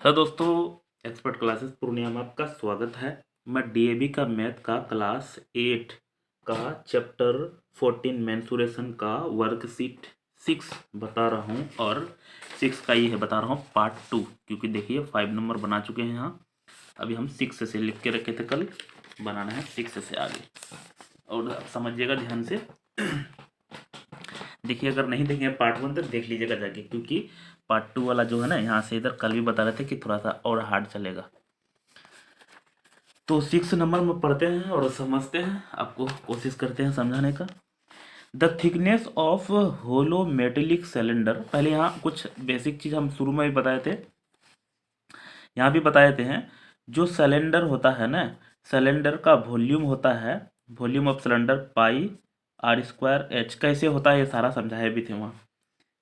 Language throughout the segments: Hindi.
तो दोस्तों, एक्सपर्ट क्लासेस पूर्णिया में आपका स्वागत है। मैं डीएवी का मैथ का क्लास 8 का चैप्टर 14 मेंसुरेशन का वर्कशीट 6 बता रहा हूं और 6 का ये है बता रहा हूं पार्ट 2, क्योंकि देखिए 5 नंबर बना चुके हैं यहाँ। अभी हम 6 से लिख के रखे थे, कल बनाना है 6 से आगे। और आप समझिएगा ध्यान से देखिए, अगर नहीं देखेंगे पार्ट 1 तक देख लीजिएगा जाके, क्योंकि पार्ट 2 वाला जो है ना, यहाँ से इधर कल भी बता रहे थे कि थोड़ा सा और हार्ड चलेगा। तो 6 नंबर में पढ़ते हैं और समझते हैं, आपको कोशिश करते हैं समझाने का। The thickness of hollow metallic cylinder. पहले यहाँ कुछ बेसिक चीज़ हम शुरू में भी बताए थे, यहाँ भी बताए थे हैं। जो सिलेंडर होता है ना, सिलेंडर का वॉल्यूम होता है, volume of cylinder pi R square H. कैसे होता है ये सारा समझाए भी थे वहाँ,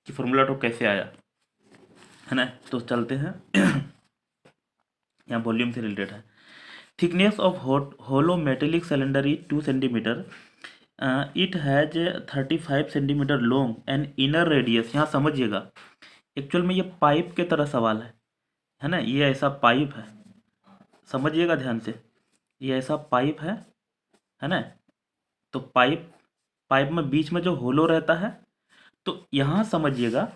कि फॉर्मूला तो कैसे आया है ना। तो चलते हैं यहाँ वॉल्यूम से रिलेटेड है। Thickness of hollow metallic cylinder is 2 centimetre. It has 35 centimetre long and inner radius. यहाँ समझिएगा, एक्चुअल में ये पाइप के तरह सवाल है ना। ये ऐसा पाइप है, समझिएगा ध्यान से, ये ऐसा पाइप है ना। तो पाइप पाइप में बीच में जो होलो रहता है, तो यहाँ समझिएगा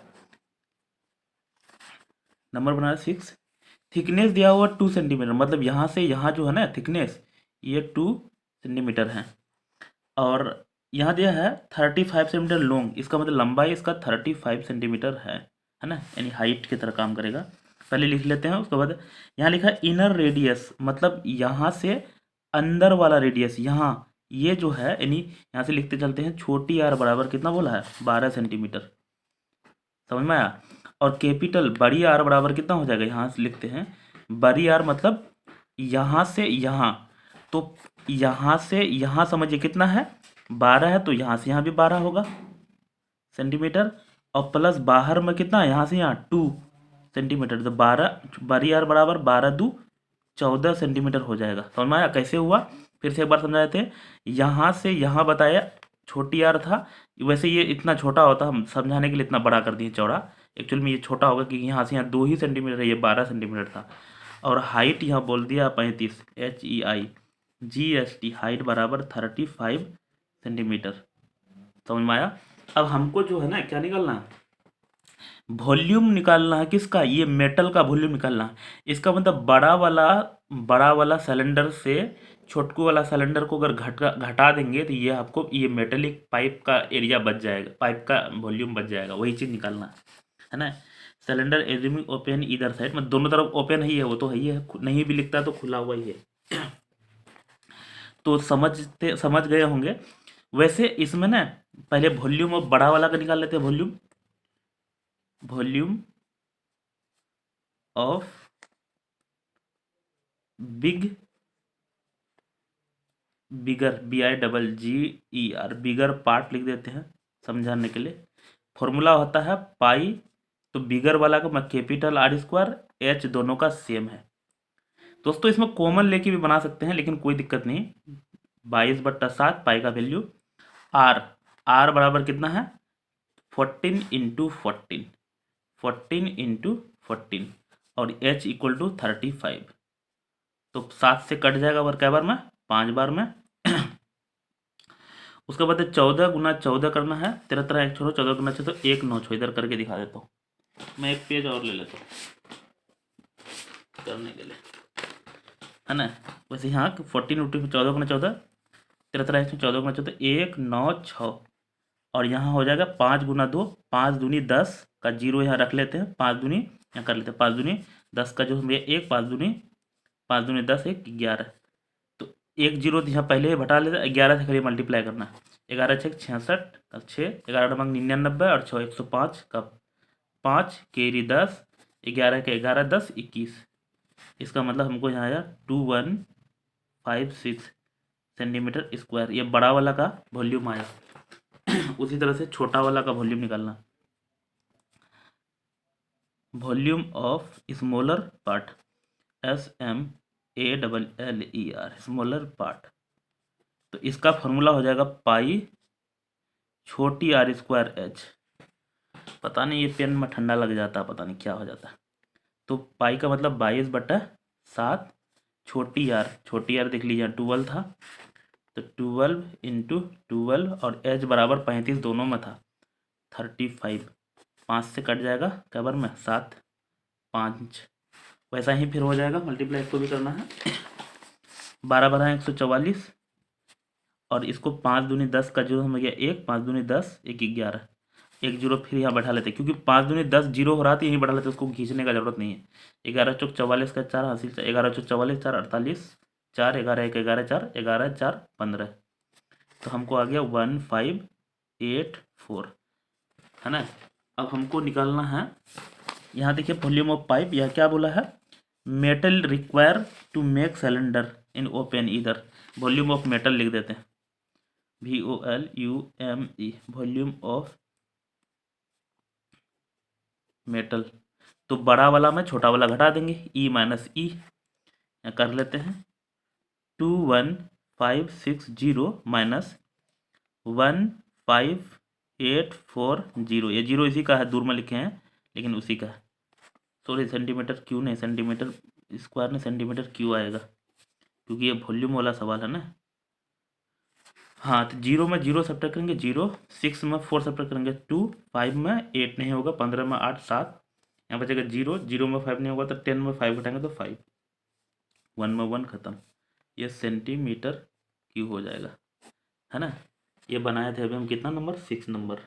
नंबर बना 6। थिकनेस दिया हुआ 2 सेंटीमीटर, मतलब यहाँ से यहाँ जो है ना थिकनेस, ये 2 सेंटीमीटर है। और यहाँ दिया है 35 सेंटीमीटर लॉन्ग, इसका मतलब लंबाई इसका 35 सेंटीमीटर है ना, यानी हाइट की तरह काम करेगा। पहले लिख लेते हैं, उसके बाद यहाँ लिखा है इनर रेडियस, मतलब यहाँ से अंदर वाला रेडियस, यहाँ ये जो है, यानी यहाँ से लिखते चलते हैं, छोटी आर बराबर कितना बोला है 12 सेंटीमीटर। समझ में आया। और कैपिटल बड़ी आर बराबर कितना हो जाएगा, यहाँ से लिखते हैं बड़ी आर, मतलब यहाँ से यहाँ, तो यहाँ से यहाँ समझिए कितना है 12 है, तो यहाँ से यहाँ भी 12 होगा सेंटीमीटर। और प्लस बाहर में कितना है, यहाँ से यहाँ 2 सेंटीमीटर, तो 12 बड़ी आर बराबर 12 दू 14 सेंटीमीटर हो जाएगा। समझ में आया कैसे हुआ, फिर से एक बार समझाए थे। यहाँ से यहाँ बताया छोटी आर था, वैसे ये इतना छोटा होता, हम समझाने के लिए इतना बड़ा कर दिए चौड़ा। एक्चुअल में ये छोटा होगा कि यहाँ से यहाँ 2 ही सेंटीमीटर है, ये 12 सेंटीमीटर था। और हाइट यहाँ बोल दिया 35, HEIGST, हाइट बराबर 35 सेंटीमीटर। समझ में आया। अब हमको जो है ना क्या निकालना है, वॉल्यूम निकालना है। किसका, ये मेटल का वॉल्यूम निकालना है। इसका मतलब बड़ा वाला सिलेंडर से छोटकू वाला सिलेंडर को अगर घटा देंगे, तो ये आपको ये मेटेलिक पाइप का एरिया बच जाएगा, पाइप का वॉल्यूम बच जाएगा, वही चीज़ निकालना है ना। सिलेंडर एज्यूमिंग ओपन इधर साइड, मतलब दोनों तरफ ओपन ही है, वो तो है ही है, नहीं भी लिखता तो खुला हुआ ही है। तो समझ गए होंगे। वैसे इसमें ना पहले वॉल्यूम ऑफ बड़ा वाला का निकाल लेते हैं, volume of bigger BIGGER, bigger part लिख देते हैं समझाने के लिए। फॉर्मूला होता है पाई, तो बिगर वाला का मैं कैपिटल आर स्क्वायर एच, दोनों का सेम है। दोस्तों इसमें कॉमन लेके भी बना सकते हैं, लेकिन कोई दिक्कत नहीं। 22/7 पाई का वैल्यू। आर आर बराबर कितना है 14 × 14 और एच इक्वल टू 35। तो 7 से कट जाएगा बार, कै बार में 5 बार में। उसके बाद 14 गुना 14 करना है, 13 एक छोड़ो, 14 गुना 6 तो 1 9 छो, इधर करके दिखा देता हूँ। मैं एक पेज और ले लेता हूँ करने के लिए, है ना। वैसे यहाँ 14 × 14 गुना 14, 13 एक 14 गुना 14 1 9 6, और यहाँ हो जाएगा 5 गुना 2, 5 दूनी 10 का जीरो यहाँ रख लेते हैं, 5 दूनी यहाँ कर लेते हैं, 5 दूनी 10 का जो हम 1, 5 दूनी 10 1 11, तो एक जीरो यहाँ पहले ही घटा लेते हैं, 11 से खाली मल्टीप्लाई करना है। 11 6 66 का 6, 11 नमक 99 और 6 105 का 5 केरी 10, 11 के 11 10 21। इसका मतलब हमको यहाँ आया 2156 सेंटीमीटर स्क्वायर। ये बड़ा वाला का वॉल्यूम आया। उसी तरह से छोटा वाला का वॉल्यूम निकालना, volume of smaller part, SMALLER, smaller part. तो इसका फॉर्मूला हो जाएगा पाई छोटी आर स्क्वायर एच। पता नहीं ये पेन में ठंडा लग जाता है, पता नहीं क्या हो जाता है। तो पाई का मतलब 22/7, छोटी आर देख लीजिए 12 था, तो 12 इंटू 12 और एच बराबर 35 दोनों में था 35, 5 से कट जाएगा क्या बार में 7, 5, वैसा ही फिर हो जाएगा मल्टीप्लाई इसको भी करना है 12 12 144 और इसको 5 दूनी 10 का जीरो हो गया 1, 5 दूनी 10, 1 11, एक जीरो फिर यहाँ बैठा लेते क्योंकि 5 दूनी 10 जीरो हो रहा था यहीं बैठा लेते, उसको खींचने का जरूरत नहीं है। 11 चौक 44 का 4 हासिल 11 चौक 44 4 48 4 11 1 11 4 11 4 15, तो हमको आ गया 1584 है ना। अब हमको निकालना है यहाँ देखिए वॉल्यूम ऑफ पाइप, यह क्या बोला है metal require to make cylinder in open either, volume of metal लिख देते हैं VOLUME, वॉल्यूम ऑफ मेटल। तो बड़ा वाला में छोटा वाला घटा देंगे E माइनस ई कर लेते हैं 21560 माइनस 15840, ये जीरो इसी का है, दूर में लिखे हैं लेकिन उसी का है, सॉरी सेंटीमीटर क्यू नहीं, सेंटीमीटर स्क्वायर नहीं सेंटीमीटर क्यू आएगा क्योंकि ये वॉल्यूम वाला सवाल है ना। हाँ तो जीरो में जीरो सब्ट्रैक्ट करेंगे 0, 6 में 4 सब्ट्रैक्ट करेंगे 2, 5 में 8 नहीं होगा, 15 में 8 7, यहाँ बचेगा 0, 0 में 5 नहीं होगा तो 10 में 5 घटाएंगे तो 5, 1 में 1 खत्म, ये सेंटीमीटर क्यू हो जाएगा है ना। ये बनाए थे अभी हम कितना नंबर 6 नंबर।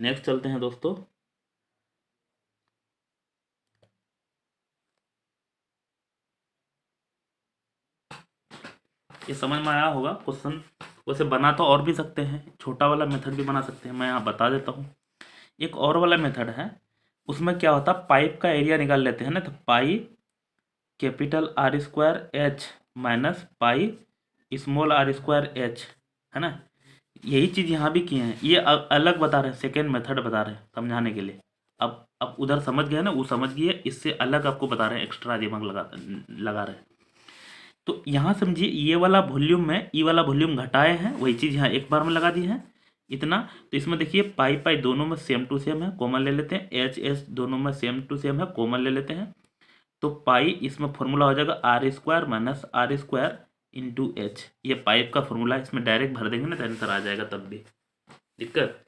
नेक्स्ट चलते हैं दोस्तों, ये समझ में आया होगा क्वेश्चन, वैसे बना तो और भी सकते हैं, छोटा वाला मेथड भी बना सकते हैं, मैं यहाँ बता देता हूँ। एक और वाला मेथड है, उसमें क्या होता है पाइप का एरिया निकाल लेते हैं ना, तो pi capital R square H minus pi small r square H है ना। यही चीज़ यहाँ भी किए हैं, ये अलग बता रहे हैं, सेकेंड मेथड बता रहे हैं समझाने के लिए। अब उधर समझ गए ना, वो समझ गए, इससे अलग आपको बता रहे हैं, एक्स्ट्रा दिमाग लगा रहे हैं। तो यहाँ समझिए ये वाला वॉल्यूम में ई वाला वॉल्यूम घटाए हैं, वही चीज़ यहाँ एक बार में लगा दी है इतना। तो इसमें देखिए पाई पाई दोनों में सेम टू सेम है, कॉमन ले लेते हैं, एच एच दोनों में सेम टू सेम है, कॉमन ले लेते हैं। तो पाई इसमें फॉर्मूला हो जाएगा R square minus R square into H, ये पाइप का फॉर्मूला, इसमें डायरेक्ट भर देंगे ना तो आंसर आ जाएगा, तब भी दिक्कत,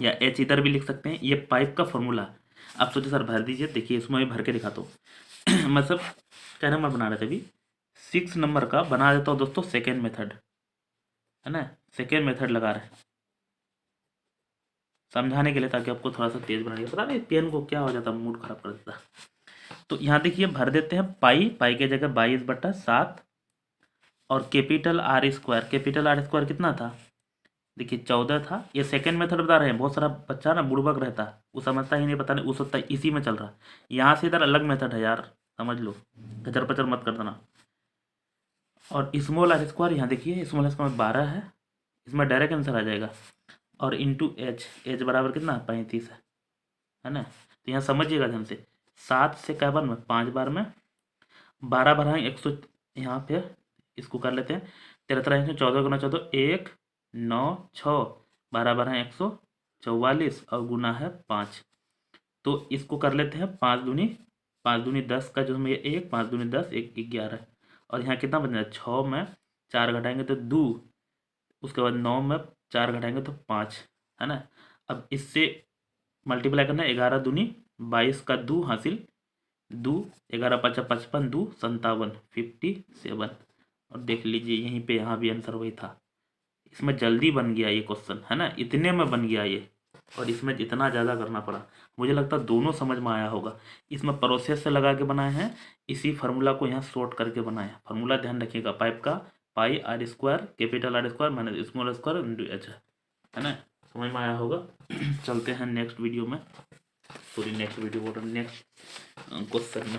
या एच इधर भी लिख सकते हैं, ये पाइप का फॉर्मूला। आप सोचिए सर भर दीजिए, देखिए इसमें भी भर के दिखाता हूँ मैं सब क्या नंबर बना रहे थे अभी 6 नंबर का बना देता हूँ दोस्तों, सेकेंड मेथड है ना, सेकेंड मेथड लगा रहे हैं समझाने के लिए, ताकि आपको थोड़ा सा तेज बनाइए, पता नहीं पेन को क्या हो जाता, मूड खराब कर देता। तो यहाँ देखिए भर देते हैं पाई, पाई की जगह 22/7 और capital R square, capital R square कितना था देखिए 14 था। ये सेकेंड मेथड बता रहे हैं, बहुत सारा बच्चा ना बुड़बक रहता है, वो समझता ही नहीं, पता नहीं, वो सोचता है इसी में चल रहा है, यहाँ से इधर अलग मेथड है यार, समझ लो, गचर पचर मत कर देना। और स्मॉल R स्क्वायर यहाँ देखिए स्मॉल स्क्वायर 12 है, इसमें डायरेक्ट आंसर आ जाएगा, और इंटू एच, एच बराबर कितना 35 है ना। तो यहाँ समझिएगा ध्यान से, 7 से क्या बार में 5 बार में, 12 बार 100, यहाँ पे इसको कर लेते हैं 13 114 गुना 14 1 9 6, 12 बार 144 और गुना है 5, तो इसको कर लेते हैं 5 दूनी 10 का जो हमें 1, 5 दूनी 10 1 11, और यहाँ कितना बन जाएगा 6 में 4 घटाएंगे तो 2, उसके बाद 9 में 4 घटाएंगे तो 5 है ना। अब इससे मल्टीप्लाई करना है, 11 दूनी 22 का 2 हासिल 2, 11 5 55 2 57 57, और देख लीजिए यहीं पे यहाँ भी आंसर वही था, इसमें जल्दी बन गया ये क्वेश्चन है ना, इतने में बन गया ये, और इसमें जितना ज़्यादा करना पड़ा, मुझे लगता है दोनों समझ में आया होगा। इसमें प्रोसेस से लगा के बनाए हैं, इसी फार्मूला को यहाँ शॉर्ट करके बनाए हैं, फार्मूला ध्यान रखिएगा पाइप का, पाई R square capital R square minus small square into H है ना, समझ में आया होगा। चलते हैं नेक्स्ट वीडियो में, सॉरी नेक्स्ट वीडियो बोल नेक्स्ट क्वेश्चन में,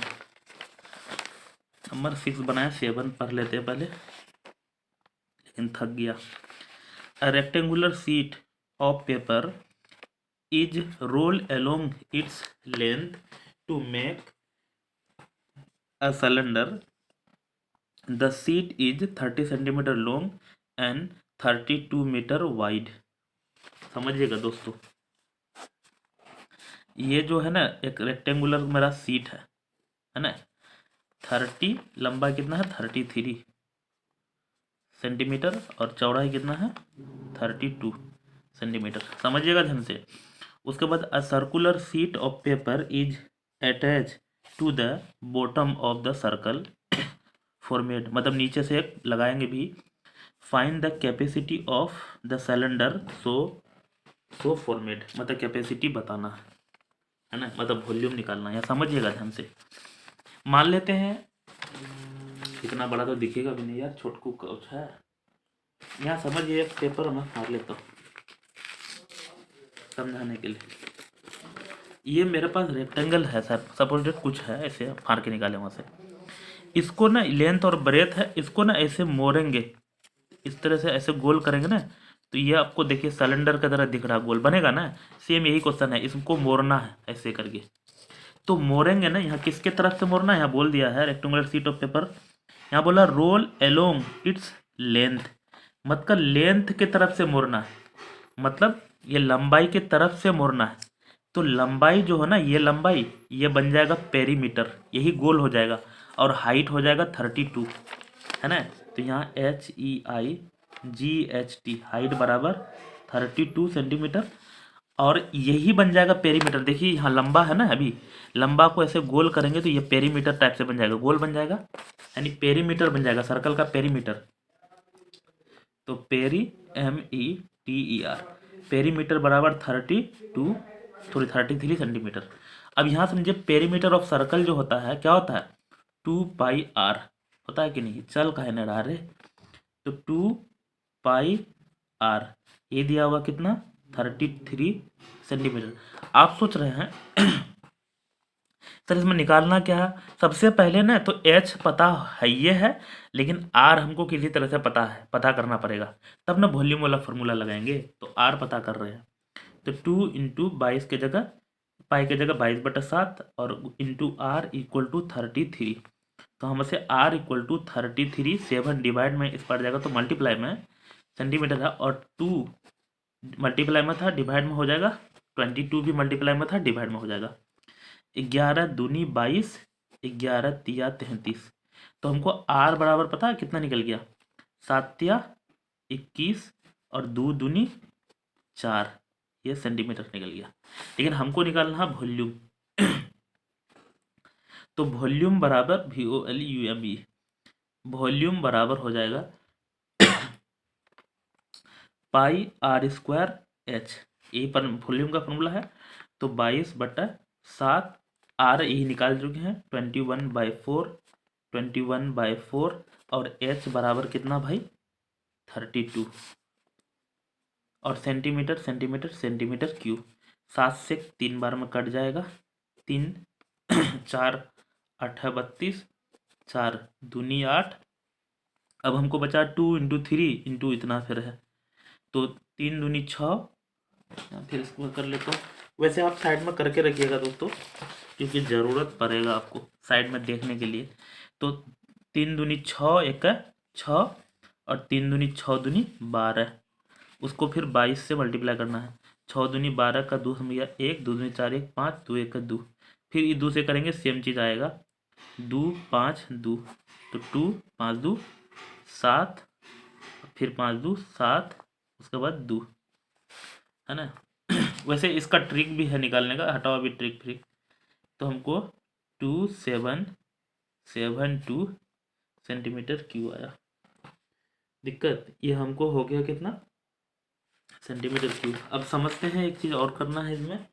नंबर 6 बनाया, 7 पढ़ लेते हैं पहले, लेकिन थक गया। A rectangular sheet of paper is rolled along its length to make a cylinder. The sheet is 30 centimeter long and 32 metre wide. समझिएगा दोस्तों, ये जो है ना एक रेक्टेंगुलर मेरा सीट है ना, 30 लंबा कितना है 33 सेंटीमीटर और चौड़ाई कितना है 32 सेंटीमीटर, समझिएगा ध्यान से। उसके बाद a circular sheet of paper is attach to the bottom of the circle format, मतलब नीचे से एक लगाएंगे भी। Find the capacity of the cylinder so format, मतलब कैपेसिटी बताना है ना, मतलब वॉल्यूम निकालना है, समझिएगा ध्यान से। मान लेते हैं इतना बड़ा तो दिखेगा भी नहीं यार, छोटकू कुछ है यहाँ, समझिए पेपर मैं फाड़ लेता हूँ समझाने के लिए। ये मेरे पास रेक्टेंगल है सर, सपोज कुछ है ऐसे फाड़ के निकाले वहाँ से, इसको ना लेंथ और ब्रेथ है, इसको ना ऐसे मोड़ेंगे इस तरह से, ऐसे गोल करेंगे ना, तो ये आपको देखिए सिलेंडर की तरह दिख रहा गोल बनेगा ना। सेम यही क्वेश्चन है, इसको मोड़ना है ऐसे करके, तो मोड़ेंगे ना, यहाँ किसके तरफ से मोड़ना है, यहाँ बोल दिया है रेक्टेंगुलर शीट ऑफ पेपर, यहाँ बोला रोल अलोंग इट्स लेंथ, मतलब लेंथ के तरफ से मोड़ना है, मतलब ये लंबाई के तरफ से मोड़ना है। तो लंबाई जो है ना, ये लंबाई ये बन जाएगा पेरीमीटर, यही गोल हो जाएगा, और हाइट हो जाएगा 32 है ना। तो यहाँ HEIGHT हाइट बराबर 32 सेंटीमीटर, और यही बन जाएगा पेरीमीटर। देखिए यहाँ लंबा है ना, अभी लंबा को ऐसे गोल करेंगे तो ये पेरीमीटर टाइप से बन जाएगा, गोल बन जाएगा, यानी पेरीमीटर बन जाएगा सर्कल का पेरीमीटर। तो METER पेरीमीटर बराबर 33 सेंटीमीटर। अब यहाँ समझिए पेरीमीटर ऑफ सर्कल जो होता है क्या होता है 2πr होता है कि नहीं, चल का है ना रहा रे, तो 2πr ये दिया हुआ कितना 33 सेंटीमीटर। आप सोच रहे हैं सर इसमें निकालना क्या है, सबसे पहले ना तो H पता है ये है, लेकिन R हमको किसी तरह से पता करना पड़ेगा, तब ना वॉल्यूम वाला फॉर्मूला लगाएंगे। तो R पता कर रहे हैं, तो 2 इंटू 22 के जगह पाई के जगह 22/7 और इंटू R इक्वल टू 33। तो हमसे R इक्वल टू 33 7 डिवाइड में इस पर जाएगा तो मल्टीप्लाई में सेंटीमीटर था, और 2 मल्टीप्लाई में था डिवाइड में हो जाएगा, 22 भी मल्टीप्लाई में था डिवाइड में हो जाएगा। 11 दूनी 22 11 तिया 33। तो हमको R बराबर पता है कितना निकल गया 7 तिया 21 और 2 दूनी 4, ये सेंटीमीटर निकल गया। लेकिन हमको निकालना है वॉल्यूम तो वॉल्यूम बराबर VOLUME, वॉल्यूम बराबर हो जाएगा πr² H, यही पर वॉल्यूम का फॉर्मूला है। तो 22/7 R यही निकाल चुके हैं 21/4 और H बराबर कितना भाई 32, और सेंटीमीटर क्यूब 7 से 3 बार में कट जाएगा, 3 4 8 32 4 दूनी 8। अब हमको बचा 2 इंटू 3 इंटू इतना फिर है, तो 3 दूनी 6, फिर इसको कर लेता हूँ। वैसे आप साइड में करके रखिएगा दोस्तों, क्योंकि ज़रूरत पड़ेगा आपको साइड में देखने के लिए। तो 3 दूनी 6 1 6 और 3 दूनी 6 दूनी 12, उसको फिर 22 से मल्टीप्लाई करना है। 6 दूनी 12 का 2 समझिए 1 2 दूनी 4 1 5 2 1 2, फिर ये 2 से करेंगे सेम चीज़ आएगा 2 5 2, तो 2 5 2 7, फिर 5 2 7, उसके बाद 2 है ना। वैसे इसका ट्रिक भी है निकालने का, हटाओ अभी ट्रिक फ्रिक। तो हमको 2772 सेंटीमीटर क्यूब आया। दिक्कत ये हमको हो गया कितना सेंटीमीटर क्यूब। अब समझते हैं एक चीज़ और करना है इसमें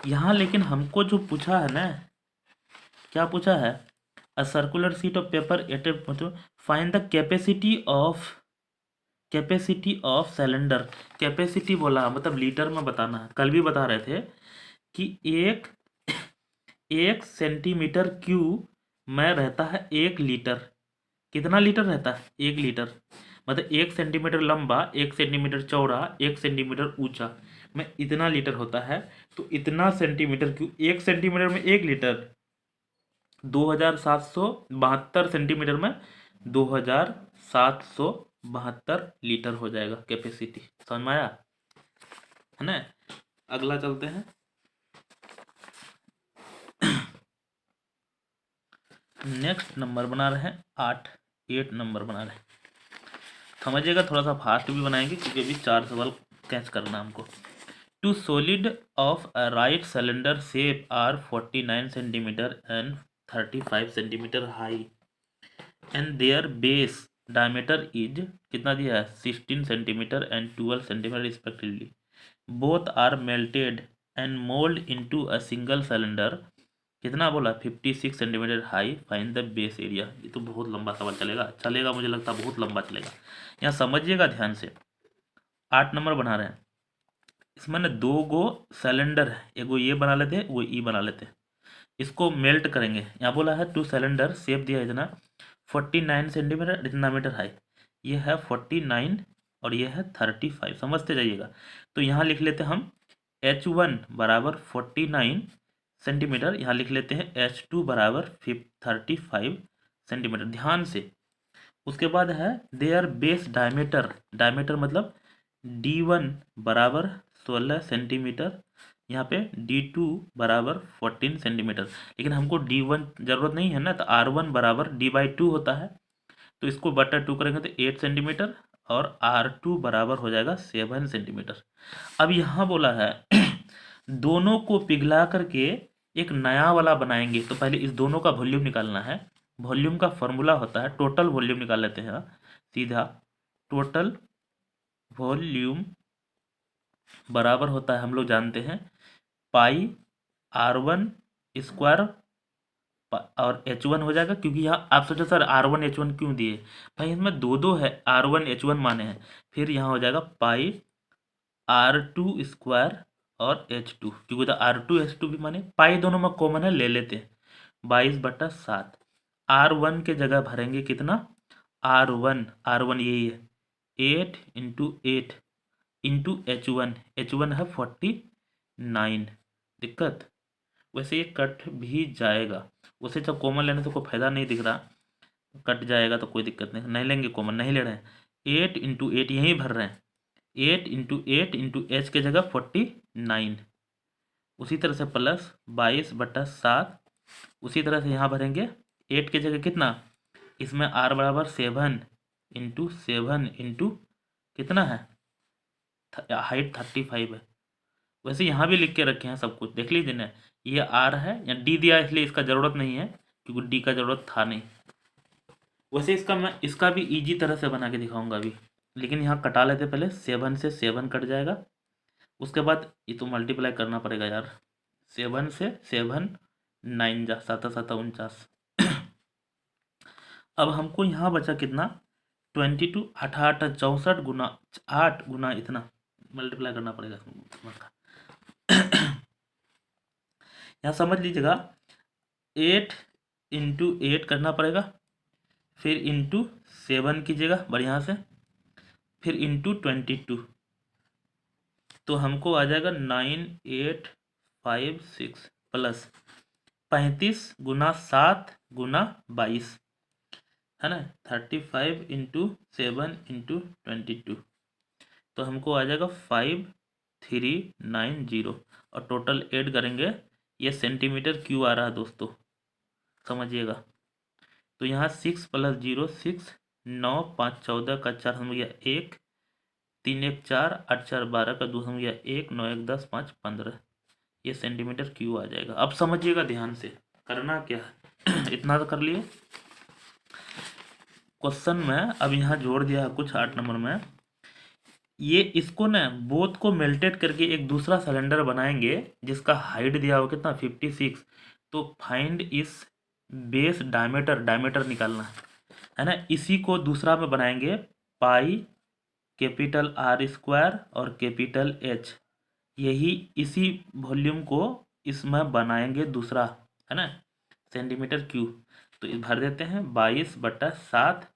यहाँ, लेकिन हमको जो पूछा है ना, क्या पूछा है a circular sheet of paper at find the capacity of cylinder. Capacity बोला मतलब लीटर में बताना है, कल भी बता रहे थे कि एक सेंटीमीटर क्यूब में रहता है 1 लीटर। कितना लीटर रहता है 1 लीटर, मतलब 1 सेंटीमीटर लंबा 1 सेंटीमीटर चौड़ा 1 सेंटीमीटर ऊंचा में इतना लीटर होता है। तो इतना सेंटीमीटर क्यूब 1 सेंटीमीटर में 1 लीटर 2772 सेंटीमीटर में 2772 लीटर हो जाएगा कैपेसिटी, समझ में आया है ना। अगला चलते हैं। नेक्स्ट नंबर बना रहे हैं 8 नंबर बना रहे हैं। समझिएगा, थोड़ा सा फास्ट भी बनाएंगे क्योंकि अभी 4 सवाल कैच करना हमको। Two solid of a right cylinder shape are 49 centimetre and 35 centimetre high and their base diameter is कितना दिया है 16 centimetre and 12 centimetre respectively. Both are melted and mould into a single cylinder. कितना बोला 56 centimetre high, find the base area. ये तो बहुत लंबा सवाल चलेगा मुझे लगता है बहुत लंबा चलेगा। यहाँ समझिएगा ध्यान से, 8 नंबर बना रहे हैं। इसमें ना 2 गो सिलेंडर है, एगो ये बना लेते हैं, वो ई बना लेते हैं। इसको मेल्ट करेंगे। यहाँ बोला है 2 सिलेंडर, शेप दिया है इतना 49 सेंटीमीटर इतना मीटर हाई, ये है 49 और ये है 35, समझते जाइएगा। तो यहाँ लिख लेते हैं हम H1 बराबर 49 सेंटीमीटर, यहाँ लिख लेते हैं H2 बराबर 35 सेंटीमीटर, ध्यान से। उसके बाद है देयर बेस डायमीटर, डायमीटर मतलब D1 बराबर 16 सेंटीमीटर, यहाँ पे D2 बराबर 14 सेंटीमीटर। लेकिन हमको D1 ज़रूरत नहीं है ना, तो R1 बराबर D/2 होता है, तो इसको बटा 2 करेंगे तो 8 सेंटीमीटर और R2 बराबर हो जाएगा 7 सेंटीमीटर। अब यहाँ बोला है दोनों को पिघला करके एक नया वाला बनाएंगे, तो पहले इस दोनों का वॉल्यूम निकालना है। वॉल्यूम का फॉर्मूला होता है, टोटल वॉल्यूम निकाल लेते हैं सीधा। टोटल वॉल्यूम बराबर होता है, हम लोग जानते हैं, पाई R1 स्क्वायर और H1 हो जाएगा। क्योंकि यहाँ आप सोचो सर R1 H1 क्यों दिए, भाई इसमें दो है, R1 H1 माने हैं। फिर यहाँ हो जाएगा पाई R2 स्क्वायर और H2, क्योंकि तो R2 H2 भी माने, पाई दोनों में कॉमन है, ले लेते हैं 22/7। R1 के जगह भरेंगे कितना, R1 यही है 8 इंटू 8 इंटू H1 है 49। दिक्कत, वैसे ये कट भी जाएगा, वैसे जब कॉमन लेने से कोई फायदा नहीं दिख रहा, कट जाएगा तो कोई दिक्कत नहीं, नहीं लेंगे कॉमन, नहीं ले रहे हैं। 8 इंटू 8 यहीं भर रहे हैं, 8 इंटू 8 इंटू H के जगह 49, उसी तरह से प्लस 22/7, उसी तरह से यहाँ भरेंगे 8 के जगह कितना, इसमें R बराबर 7 इंटू 7 इंटू कितना है, हाइट 35 है। वैसे यहाँ भी लिख के रखे हैं सब कुछ, देख लीजिए ना, ये R है, या D दिया इसलिए इसका ज़रूरत नहीं है, क्योंकि D का ज़रूरत था नहीं। वैसे मैं इसका भी इजी तरह से बना के दिखाऊंगा अभी, लेकिन यहाँ कटा लेते पहले, 7 से 7 कट जाएगा, उसके बाद ये तो मल्टीप्लाई करना पड़ेगा यार, 7 से 7 9 जा 7 7 49। अब हमको यहाँ बचा कितना 22 8 8 64 गुना 8 गुना इतना मल्टीप्लाई करना पड़ेगा। यहाँ समझ लीजिएगा 8 इंटू 8 करना पड़ेगा, फिर इंटू 7 कीजिएगा बढ़िया से, फिर इंटू 22, तो हमको आ जाएगा 9856 प्लस 35 गुना 7 गुना 22 है ना, 35 इंटू 7 इंटू 22, तो हमको आ जाएगा 5390, और टोटल ऐड करेंगे, ये सेंटीमीटर क्यों आ रहा है दोस्तों, समझिएगा। तो यहाँ 6 + 0 6, 9 5 14 का 4 हो गया 1, 3 1 4, 8 4 12 का 2 हो गया 1, 9 1 10 5 15, ये सेंटीमीटर क्यों आ जाएगा। अब समझिएगा ध्यान से, करना क्या है इतना तो कर लिए। क्वेश्चन में अब यहाँ जोड़ दिया है कुछ 8 नंबर में, ये इसको ना बोथ को मेल्टेड करके एक दूसरा सिलेंडर बनाएंगे जिसका हाइट दिया हो कितना 56, तो फाइंड इस बेस डायमीटर निकालना है ना। इसी को दूसरा में बनाएंगे पाई कैपिटल R स्क्वायर और कैपिटल H, यही इसी वॉल्यूम को इसमें बनाएंगे दूसरा, है ना, सेंटीमीटर क्यूब। तो भर देते हैं 22/7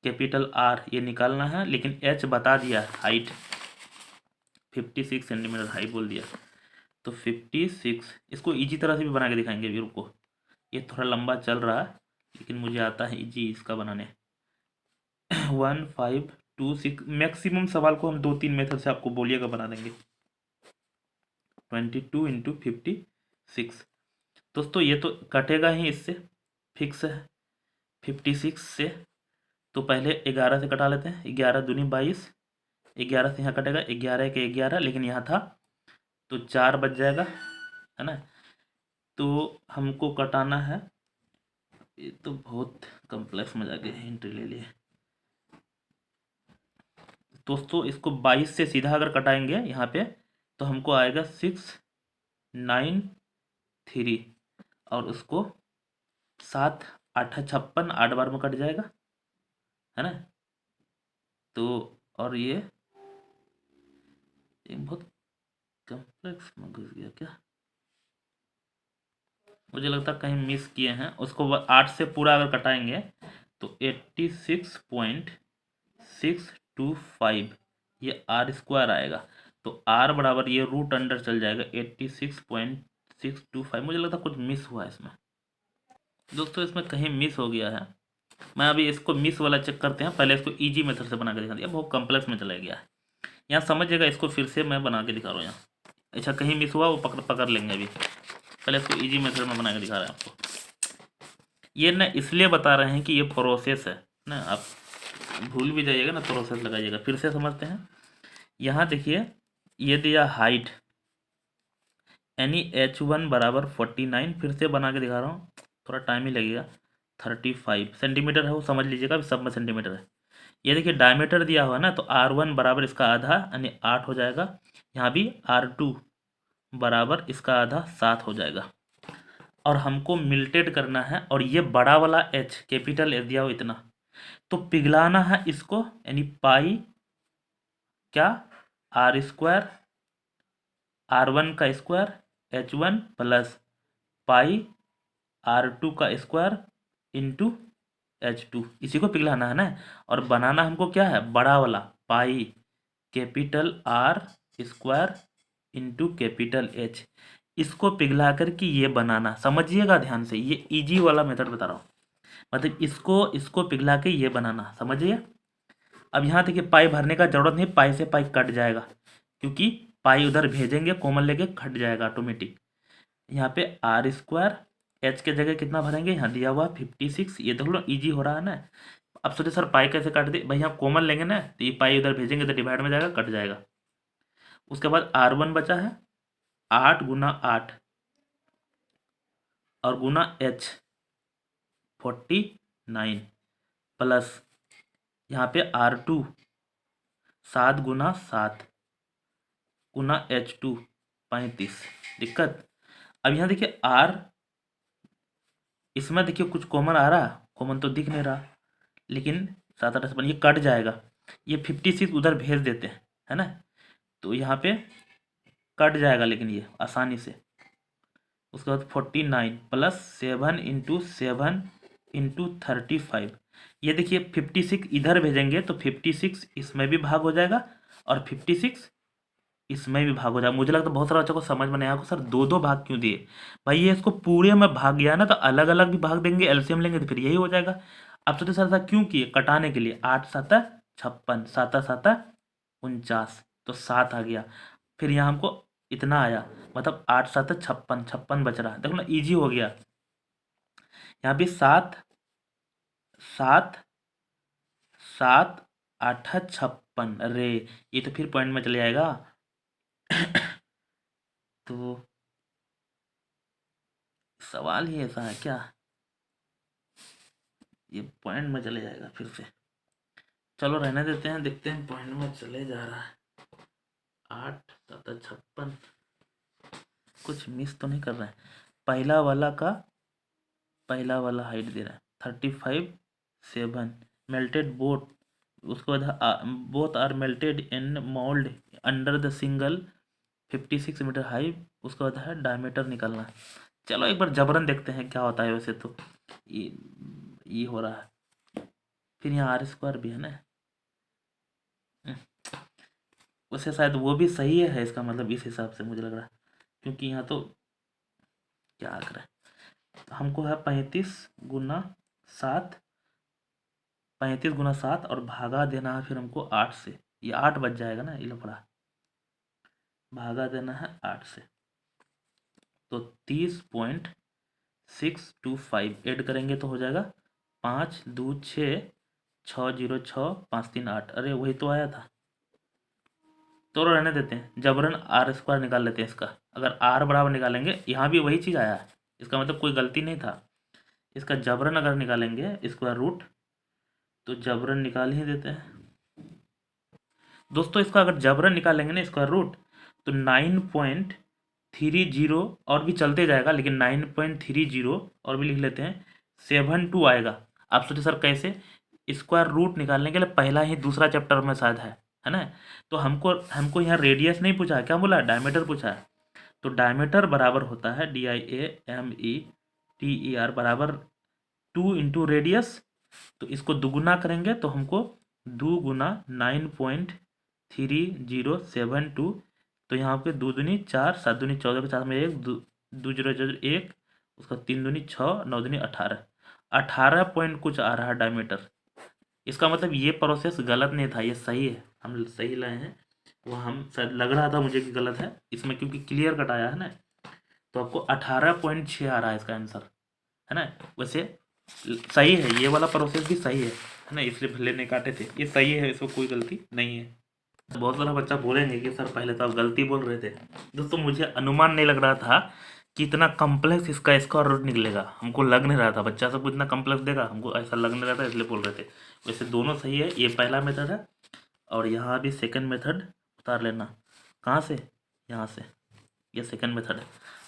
कैपिटल R ये निकालना है, लेकिन H बता दिया हाइट 56 सेंटीमीटर हाइट बोल दिया, तो 56, इसको इजी तरह से भी बना के दिखाएंगे अभी, रुको, ये थोड़ा लंबा चल रहा है लेकिन मुझे आता है इजी इसका बनाने। 1526 मैक्सिमम सवाल को हम 2-3 मेथड से आपको बोलिएगा बना देंगे। 22 इंटू 56। दोस्तों ये तो कटेगा ही, इससे फिक्स है 56 से। तो पहले 11 से कटा लेते हैं, 11 दूनी 22, 11 से यहाँ कटेगा, 11 के 11, लेकिन यहाँ था तो 4 बच जाएगा, है ना। तो हमको कटाना है, ये तो बहुत कॉम्प्लेक्स में जाके हिंट ले लिए दोस्तों। इसको 22 से सीधा अगर कटाएंगे यहाँ पे तो हमको आएगा 693, और उसको 7 8 56, 8 बार में कट जाएगा, है ना। तो और ये बहुत कॉम्प्लेक्स में घुस गया क्या, मुझे लगता है कहीं मिस किए हैं उसको। 8 से पूरा अगर कटाएंगे तो 86.625 ये आर स्क्वायर आएगा। तो आर बराबर ये रूट अंडर चल जाएगा 86.625। मुझे लगता है कुछ मिस हुआ है इसमें दोस्तों, इसमें कहीं मिस हो गया है। मैं अभी इसको मिस वाला चेक करते हैं, पहले इसको इजी मेथड से बना के दिखा दिया, बहुत कॉम्प्लेक्स में चला गया है। यहाँ समझिएगा, इसको फिर से मैं बना के दिखा रहा हूँ यहाँ। अच्छा कहीं मिस हुआ वो पकड़ लेंगे अभी, पहले इसको इजी मेथड में बना के दिखा रहे हैं आपको। ये ना इसलिए बता रहे हैं कि ये प्रोसेस है ना, आप भूल भी जाइएगा ना प्रोसेस लगाइएगा। फिर से समझते हैं, यहाँ देखिए ये दिया हाइट यानी h1 बराबर 49, फिर से बना के दिखा रहा हूँ, थोड़ा टाइम ही लगेगा। 35 सेंटीमीटर है वो, समझ लीजिएगा सब में सेंटीमीटर है। ये देखिए डायमीटर दिया हुआ है ना, तो r1 बराबर इसका आधा यानी 8 हो जाएगा। यहाँ भी r2 बराबर इसका आधा 7 हो जाएगा। और हमको मिल्टेड करना है, और ये बड़ा वाला h कैपिटल H दिया हो इतना, तो पिघलाना है इसको, यानी पाई क्या r स्क्वायर r1 का square h1 plus pi r2 का स्क्वायर इंटू h2, इसी को पिघलाना है ना। और बनाना हमको क्या है, बड़ा वाला pi capital R square into capital H, इसको पिघला करके ये बनाना। समझिएगा ध्यान से, ये इजी वाला मेथड बता रहा हूँ, मतलब इसको पिघला के ये बनाना, समझिए। अब यहाँ देखिए पाई भरने का जरूरत नहीं, पाई से पाई कट जाएगा, क्योंकि पाई उधर भेजेंगे कॉमन लेके कट जाएगा ऑटोमेटिक। यहाँ पे आर स्क्वायर एच के जगह कितना भरेंगे, यहाँ दिया हुआ 56, ये देख लो इजी हो रहा है ना। अब सोचे सर पाई कैसे काट दे, भाई यहाँ कॉमन लेंगे ना, तो ये पाई उधर भेजेंगे तो डिवाइड में जाएगा, कट जाएगा। उसके बाद R1 बचा है 8 गुना 8 और गुना H 49 प्लस यहाँ पे R2 7 गुना 7 गुना H2 35। दिक्कत अब यहाँ देखिए R, इसमें देखिए कुछ कॉमन आ रहा, कॉमन तो दिख नहीं रहा, लेकिन 7 8 56 ये कट जाएगा, ये 56 उधर भेज देते हैं, है ना। तो यहाँ पे कट जाएगा, लेकिन ये आसानी से। उसके बाद 49 प्लस 7 इंटू 7 इंटू 35, ये देखिए 56 इधर भेजेंगे तो 56 इसमें भी भाग हो जाएगा और 56 इसमें भी भाग हो जाएगा। मुझे लगता है बहुत सारे बच्चों को समझ में नहीं आया सर दो दो भाग क्यों दिए। भाई ये इसको पूरे में भाग गया ना, तो अलग अलग भी भाग देंगे, एलसीएम लेंगे तो फिर यही हो जाएगा। अब सोचिए सर ऐसा क्यों किए, कटाने के लिए। 8 7 56, 7 7 49, तो 7 आ गया। फिर यहाँ हमको इतना आया, मतलब 8 7 56, 56 बच रहा, देखो ना इजी हो गया। यहाँ भी 7 7 7 8 56, अरे ये तो फिर पॉइंट में चले जाएगा। तो सवाल ही ऐसा है क्या, ये पॉइंट में चले जाएगा फिर से। चलो रहने देते हैं, देखते हैं पॉइंट में चले जा रहा है। 8 7 56, कुछ मिस तो नहीं कर रहे हैं। पहला वाला हाइट दे रहा है 35 7 मेल्टेड बोट, उसके बाद both are melted in mould under the single 56 metre high. उसके बाद है डायमीटर निकालना। चलो एक बार जबरन देखते हैं क्या होता है। वैसे तो ये हो रहा है, फिर यहाँ आर स्क्वायर भी है ना, वैसे शायद वो भी सही है इसका मतलब, इस हिसाब से मुझे लग रहा है, क्योंकि यहाँ तो क्या करें, हमको है 35 गुना 7 और भागा देना है फिर हमको 8 से, ये 8 बच जाएगा ना, ये लफड़ा भागा देना है 8 से। तो 30.625 ऐड करेंगे तो हो जाएगा 5 2 6 6 0 6 5 3 8। अरे वही तो आया था। तो रहने देते हैं, जबरन आर स्क्वायर निकाल लेते हैं इसका। अगर आर बराबर निकालेंगे, यहाँ भी वही चीज़ आया है, इसका मतलब कोई गलती नहीं था। इसका जबरन अगर निकालेंगे स्क्वायर रूट, तो जबरन निकाल ही देते हैं दोस्तों। इसका अगर जबरन निकालेंगे ना स्क्वायर रूट, तो 9.30 और भी चलते जाएगा, लेकिन 9.30 और भी लिख लेते हैं, 72 आएगा। आप सोचिए सर कैसे, स्क्वायर रूट निकालने के लिए पहला ही दूसरा चैप्टर में शायद है ना। तो हमको हमको यहाँ रेडियस नहीं पूछा है, क्या बोला, डायमीटर पूछा है। तो डायमीटर बराबर होता है DIAMETER बराबर 2 इंटू रेडियस। तो इसको दुगुना करेंगे तो हमको 2 गुना 9.3072, तो यहाँ पे 2 दूनी 4, 7 दूनी 14, 50 में 1, 2 0 0 1, उसका 3 दूनी 6, 9 दूनी 18, 18 पॉइंट कुछ आ रहा है डायमीटर। इसका मतलब ये प्रोसेस गलत नहीं था, ये सही है, हम सही लाए हैं। वो हम शायद लग रहा था मुझे कि गलत है इसमें, क्योंकि क्लियर कट आया है ना। तो आपको 18.6 आ रहा है इसका आंसर, है ना। वैसे सही है, ये वाला प्रोसेस भी सही है ना, इसलिए भले नहीं काटे थे, ये सही है, इसमें कोई गलती नहीं है। बहुत सारा बच्चा बोलेंगे कि सर पहले तो आप गलती बोल रहे थे। दोस्तों मुझे अनुमान नहीं लग रहा था कि इतना कम्प्लेक्स इसका स्क्वायर रूट निकलेगा, हमको लग नहीं रहा था बच्चा सबको इतना कम्प्लेक्स देगा, हमको ऐसा लग नहीं रहा था, इसलिए बोल रहे थे। वैसे दोनों सही है, ये पहला मेथड है और यहाँ भी सेकंड मेथड उतार लेना। कहाँ से, यहाँ से, ये सेकंड मेथड है।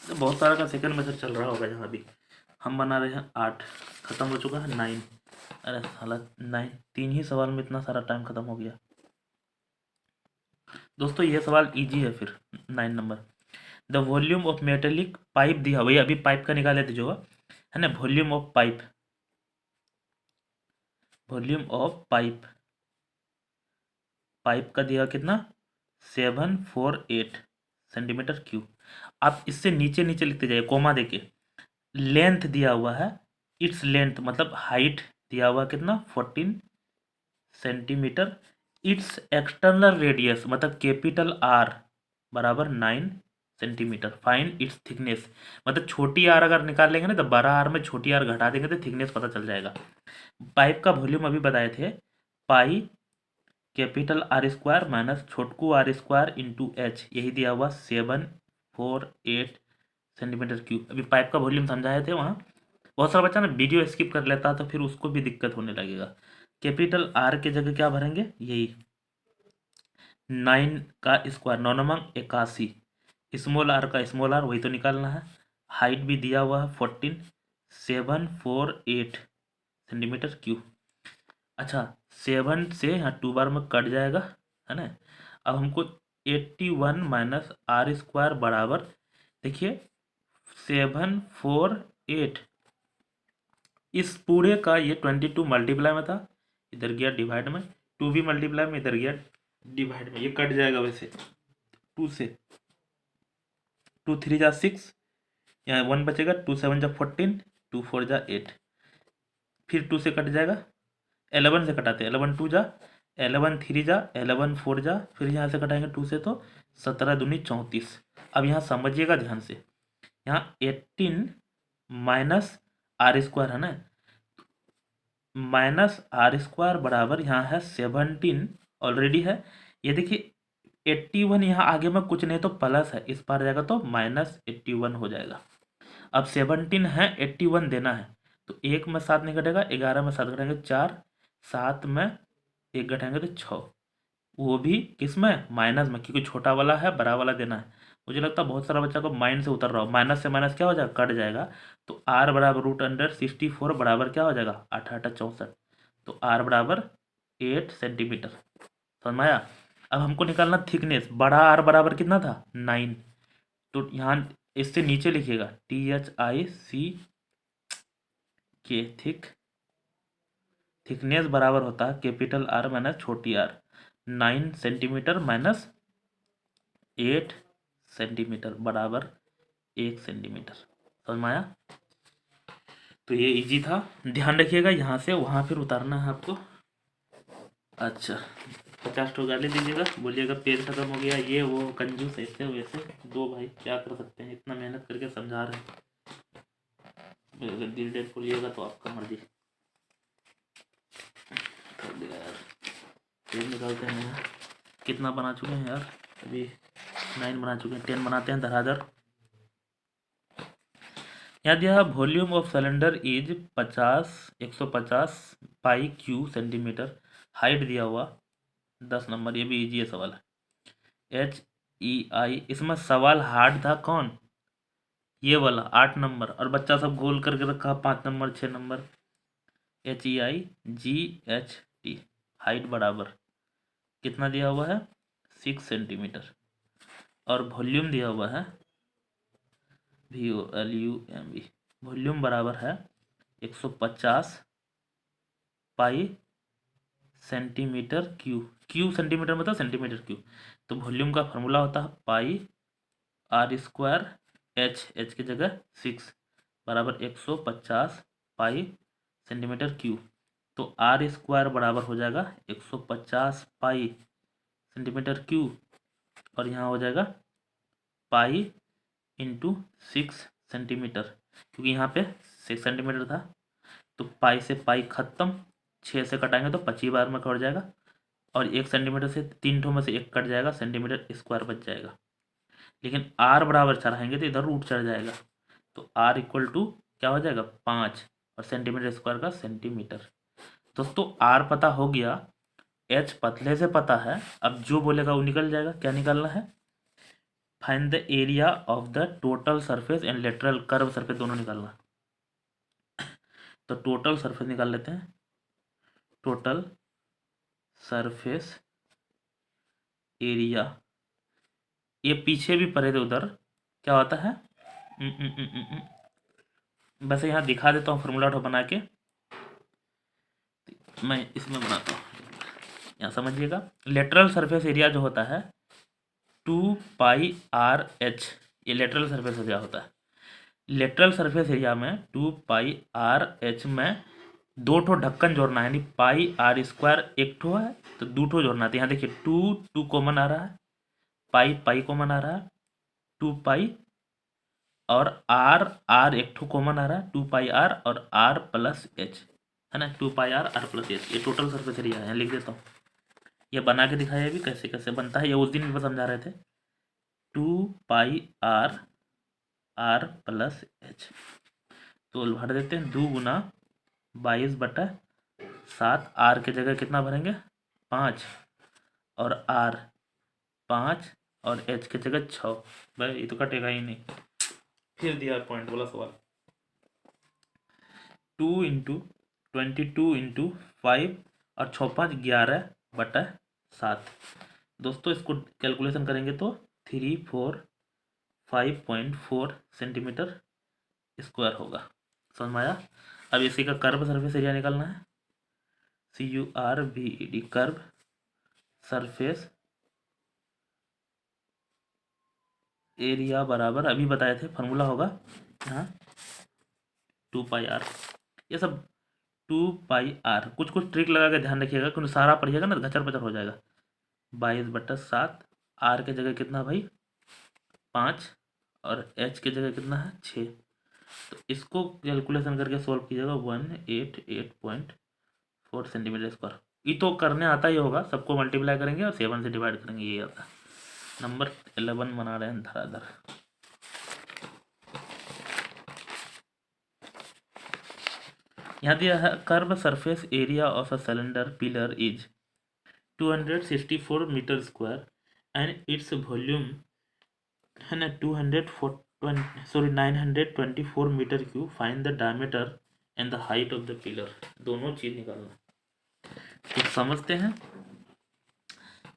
तो बहुत सारा का सेकंड मेथड चल रहा होगा यहाँ भी। हम बना रहे हैं 8, खत्म हो चुका है 9। अरे साला 9, 3 ही सवाल में इतना सारा टाइम खत्म हो गया। दोस्तों ये सवाल इजी है फिर, 9 number. The volume of metallic pipe दिया, भैया अभी पाइप का निकाले थे जो है ना, volume of pipe, volume of pipe, pipe का दिया कितना, 748 सेंटीमीटर क्यूब। आप इससे नीचे नीचे लिखते जाइए कोमा देके। लेंथ दिया हुआ है, इट्स लेंथ मतलब हाइट दिया हुआ कितना, 14 सेंटीमीटर। इट्स एक्सटर्नल रेडियस मतलब कैपिटल आर बराबर 9 सेंटीमीटर। फाइंड इट्स थिकनेस, मतलब छोटी आर अगर निकाल लेंगे ना, तो बड़ा आर में छोटी आर घटा देंगे तो थिकनेस पता चल जाएगा। पाइप का वॉल्यूम अभी बताए थे, pi capital R square minus छोटकू आर स्क्वायर इंटू एच, यही दिया हुआ 748 सेंटीमीटर क्यूब। अभी पाइप का वॉल्यूम समझाए थे वहाँ। बहुत सारा बच्चा ना वीडियो स्किप कर लेता है, तो फिर उसको भी दिक्कत होने लगेगा। कैपिटल आर के जगह क्या भरेंगे, यही 9 का स्क्वायर, 9 नमंग 81, स्मॉल आर का स्मॉल आर वही तो निकालना है। हाइट भी दिया हुआ है 14, 748 सेंटीमीटर क्यूब। अच्छा 7 से यहाँ 2 बार में कट जाएगा, है ना। अब हमको 81 माइनस आर स्क्वायर बराबर, देखिए 748, इस पूरे का ये 22 मल्टीप्लाई में था, इधर गया डिवाइड में, 2 भी मल्टीप्लाई में इधर गया डिवाइड में, ये कट जाएगा वैसे 2 से, 2 3 जा 6, यहाँ 1 बचेगा, 2 7 जा 14, 2 4 जा 8, फिर 2 से कट जाएगा, 11 से कटाते हैं, 11 2 जा, 11 3 जा, 11 4 जा, फिर यहाँ से कटाएंगे 2 से, तो 17 दूनी 34। अब यहाँ समझिएगा ध्यान से, यहाँ 18 माइनस आर स्क्वायर है ना, माइनस आर स्क्वायर बराबर यहाँ है 17 ऑलरेडी है। ये देखिए 81 यहाँ आगे में कुछ नहीं तो प्लस है, इस पार जाएगा तो -81 हो जाएगा। अब 17 है, 81 देना है, तो 1 में 7 नहीं घटेगा, 11 में 7 घटेंगे 4, 7 में 1 घटाएंगे तो 6, वो भी किस में, माइनस में, क्योंकि छोटा वाला है बड़ा वाला देना है। मुझे लगता है बहुत सारा बच्चा को माइंड से उतर रहा हो, माइनस से माइनस क्या हो जाएगा, कट जाएगा। तो आर बराबर √64 बराबर क्या हो जाएगा, 8 8 64, तो आर बराबर 8 सेंटीमीटर। समझ में आया। अब हमको निकालना थिकनेस, बड़ा आर बराबर कितना था, 9, तो यहाँ इससे नीचे लिखिएगा THICK, थिकनेस बराबर होता है कैपिटल आर माइनस छोटी आर, 9 सेंटीमीटर माइनस 8 सेंटीमीटर बराबर 1 सेंटीमीटर। समझ में आया। तो ये इजी था, ध्यान रखिएगा यहाँ से वहाँ फिर उतारना है आपको। अच्छा 50 ठो गाली दीजिएगा, बोलिएगा पेज खत्म हो गया, ये वो कंजूस ऐसे वैसे। दो भाई क्या कर सकते हैं, इतना मेहनत करके समझा रहे हैं। अगर दिल डेट खोलिएगा तो आपका मर्जी। यार पेज निकालते हैं यार। कितना बना चुके हैं यार, अभी 9 बना चुके हैं, 10 बनाते हैं धराधर। यहाँ दिया volume of cylinder is 150 pi Q centimetre. Height दिया हुआ 10 नंबर, ये भी इजी है सवाल है। HEI, इसमें सवाल हार्ड था कौन, ये वाला 8 नंबर, और बच्चा सब गोल करके रखा 5 नंबर 6 नंबर। HEIGHT, हाइट बराबर कितना दिया हुआ है 6 सेंटीमीटर, और वॉल्यूम दिया हुआ है VOLUME, वॉल्यूम बराबर है 150 पाई सेंटीमीटर क्यू। क्यू सेंटीमीटर मतलब सेंटीमीटर क्यू, तो वॉल्यूम का फॉर्मूला होता है पाई R² H की जगह 6 बराबर 150 पाई सेंटीमीटर क्यू। तो R² बराबर हो जाएगा 150 पाई सेंटीमीटर क्यू, और यहाँ हो जाएगा पाई इंटू 6 सेंटीमीटर, क्योंकि यहाँ पे 6 सेंटीमीटर था, तो पाई से पाई खत्म, 6 से कटाएंगे तो 25 बार में कट जाएगा, और 1 सेंटीमीटर से 3 ठो में से 1 कट जाएगा, सेंटीमीटर स्क्वायर बच जाएगा। लेकिन R बराबर चढ़ाएंगे तो इधर रूट चढ़ जाएगा, तो R इक्वल टू क्या हो जाएगा 5, और सेंटीमीटर स्क्वायर का सेंटीमीटर। दोस्तों R पता हो गया, H पतले से पता है, अब जो बोलेगा वो निकल जाएगा। क्या निकालना है, find the area of the total surface and lateral curve surface, दोनों निकालना। तो टोटल सरफेस निकाल लेते हैं, टोटल सरफेस एरिया, ये पीछे भी पढ़े थे उधर, क्या होता है वैसे यहाँ दिखा देता हूँ फॉर्मूला बना के, मैं इसमें बनाता हूँ, यहाँ समझिएगा। लेटरल सरफेस एरिया जो होता है 2πRH, ये लेटरल सरफेस एरिया होता है। लेटरल सरफेस एरिया में 2πRH में 2 ठो ढक्कन जोड़ना है, यानी πR² 1 ठो है तो 2 ठो जोड़ना है। तो यहाँ देखिए 2 कॉमन आ रहा है, पाई कॉमन आ रहा है, 2π, और R 1 ठो कॉमन आ रहा है 2πR, और R+H है ना, 2πR R+H, ये टोटल सरफेस एरिया है। लिख देता हूँ, ये बना के दिखाया भी कैसे कैसे बनता है, ये उस दिन भी समझा रहे थे। 2πR R+H, तो भर देते हैं 2 गुना 22/7, R के जगह कितना भरेंगे 5, और R 5, और H के जगह 6। भाई ये तो कटेगा ही नहीं। फिर दिया पॉइंट वाला सवाल, 2 × 22 × 5, और 6 5 11/7। दोस्तों इसको कैलकुलेशन करेंगे तो 345.4 सेंटीमीटर स्क्वायर होगा। समझ में आया। अब इसी का कर्व सरफेस एरिया निकालना है, CURVED, कर्व सरफेस एरिया बराबर, अभी बताए थे फॉर्मूला होगा यहाँ 2πR, ये सब 2πR, कुछ कुछ ट्रिक लगा के ध्यान रखिएगा, क्योंकि सारा पढ़िएगा ना घचर पचर हो जाएगा। 22/7, R के जगह कितना भाई 5, और H के जगह कितना है 6। तो इसको कैलकुलेशन करके सॉल्व कीजिएगा 188.4 सेंटीमीटर स्क्वायर। ये तो करने आता ही होगा, सबको मल्टीप्लाई करेंगे और 7 से डिवाइड करेंगे, ये आता है। नंबर 11 बना रहे हैं धराधर। यहाँ दिया है curve surface area of a cylinder pillar is 264 metre square and its volume है ना 924 metre cube. Find the diameter and the height of the pillar, दोनों चीज निकालना। तो समझते हैं,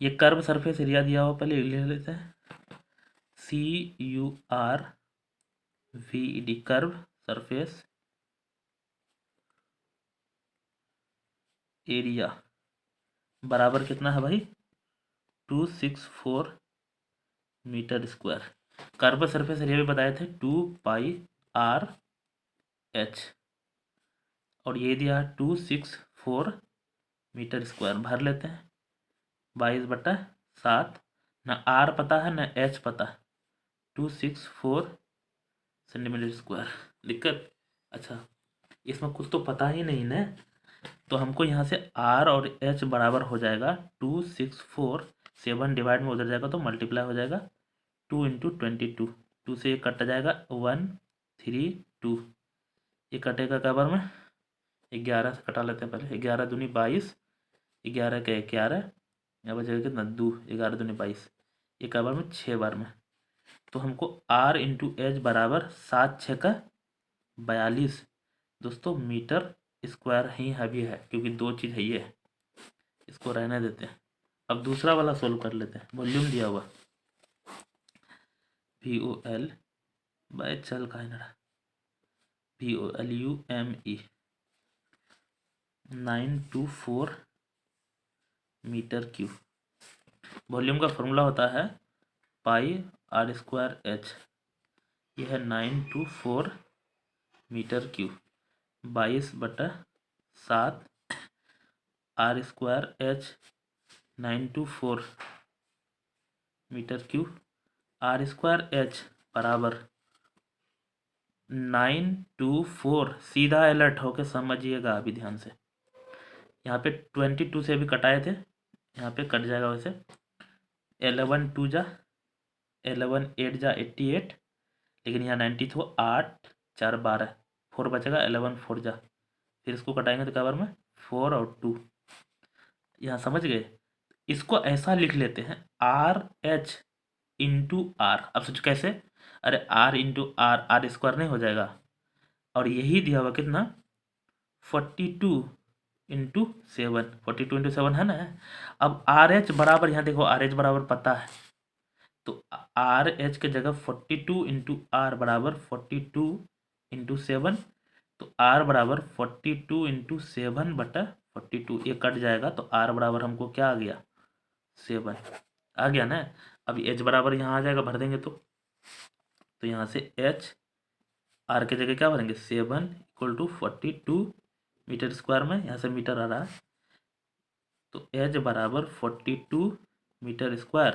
ये कर्व सरफेस एरिया दिया हुआ, पहले लिख लेते हैं CURVED, कर्व सरफेस एरिया बराबर कितना है भाई 264 metre square. Curve surface area भी बताए थे 2πRH, और ये दिया 264 मीटर स्क्वायर। भर लेते हैं 22/7, ना आर पता है ना एच पता है, 264 सेंटीमीटर स्क्वायर। दिक्कत? अच्छा, इसमें कुछ तो पता ही नहीं ना, तो हमको यहाँ से आर और एच बराबर हो जाएगा 264, 7 डिवाइड में उधर जाएगा तो मल्टीप्लाई हो जाएगा 2 इंटू 22, 2 से ये कट जाएगा 1 3 2, ये कटेगा कबर में 11 से कटा लेते हैं पहले, 11 दूनी 22, 11 के 11, यहाँ बचेगा कितना 2, 11 दूनी 22, ये कबर में 6 बार में। तो हमको आर इंटू एच बराबर 7 6 का 42 दोस्तों मीटर स्क्वायर ही अभी है, क्योंकि दो चीज़ है ये, इसको रहने देते हैं। अब दूसरा वाला सोल्व कर लेते हैं। वॉल्यूम दिया हुआ VOL बाय चल का है VOLUME 924 मीटर क्यूब। वॉल्यूम का फॉर्मूला होता है πr²h, यह है 924 metre cube, 22/7 r²h 924 metre cube, r²h बराबर 924, सीधा अलर्ट होके समझिएगा अभी ध्यान से। यहाँ पे 22 से भी कटाए थे, यहाँ पे कट जाएगा वैसे, 11 2 जा 11 8 जा 88, लेकिन यहाँ 90 थो 8 4 12, 4 बचेगा, 11 4 जा, फिर इसको कटाएंगे तो कवर में 4 और 2, यहाँ समझ गए। इसको ऐसा लिख लेते हैं RH इंटू आर। अब सोचो कैसे, अरे R इंटू R² नहीं हो जाएगा, और यही दिया हुआ कितना 42 इंटू 7, 42 इंटू 7 है ना। अब RH बराबर, यहाँ देखो RH बराबर पता है, तो RH के जगह 42 इंटू आर बराबर 42 इंटू 7, तो R बराबर 42 इंटू 7/42, ये कट जाएगा तो R बराबर हमको क्या आ गया 7 आ गया ना। अब H बराबर यहाँ आ जाएगा, भर देंगे तो यहाँ से H R के जगह क्या भरेंगे 7 = 42 मीटर स्क्वायर में, यहाँ से मीटर आ रहा है, तो H बराबर 42 मीटर स्क्वायर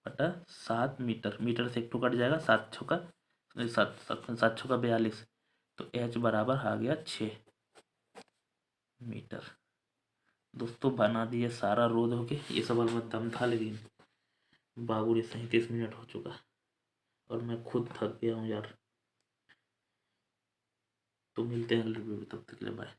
बटा 7 मीटर, मीटर से एक टू कट जाएगा, 7 छक्का 7 छक्का 42, तो H बराबर आ गया 6 मीटर। दोस्तों बना दिए सारा रोध होके, ये सवाल में दम था, लेकिन बाबू 37 मिनट हो चुका और मैं खुद थक गया हूँ यार। तो मिलते हैं अगले वीडियो, तब तक के लिए बाय।